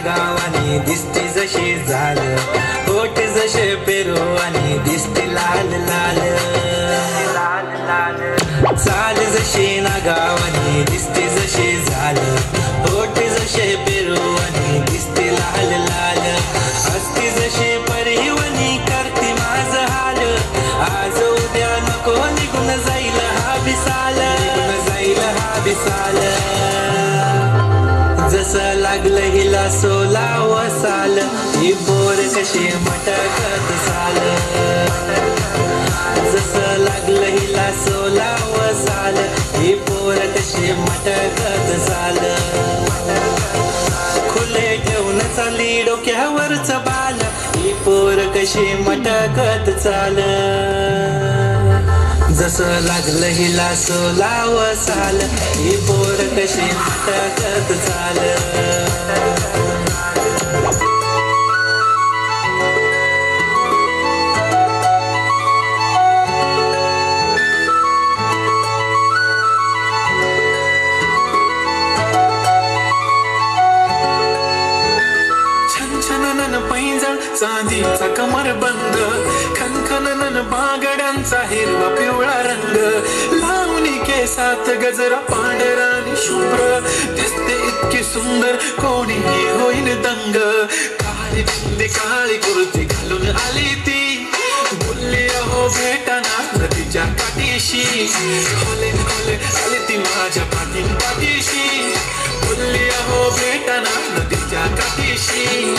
नागावानी दिसती जशी झालं, होठ जसे पेरू आणि दिसती लाल लाल लाल लाल. चाल जशी नागावानी दिसती जशी झालं, होठ जसे पेरू आणि दिसती लाल लाल. हसती जशी परिवनी करती माझं हाल, आज उद्या नको निघून जाईल हा बिसाल, निघून जाईल हा बिसाल. जसं लागलं हिला 16 साल, ही पोर कशी मटकत चाल. जसं लागलं हिला 16 साल, ही पोर कशी मटकत चाल. खुले ठेवून चाली डोक्यावरच बाल, ही पोर कशी मटकत चाल. जसं लागलं हिला 16 साल, ही पोर कशी मटकत चाल. छनछनन पैंजण चांदीचा कमरबंद, खनखनन बागड्यांचा हिरवा पिवळा रंग. लावणी केसात गजरा पांढरा आणि शुभ्र, दिसते इतकी सुंदर कोणीही होईन दंग. काळी बिंदी काळी कुर्ती घालून आली ती, बोलली अहो भेटाना नदीच्या काठीशी. होले होले आली ती माझ्या पाठीशी, बोलली अहो भेटाना नदीच्या काठीशी.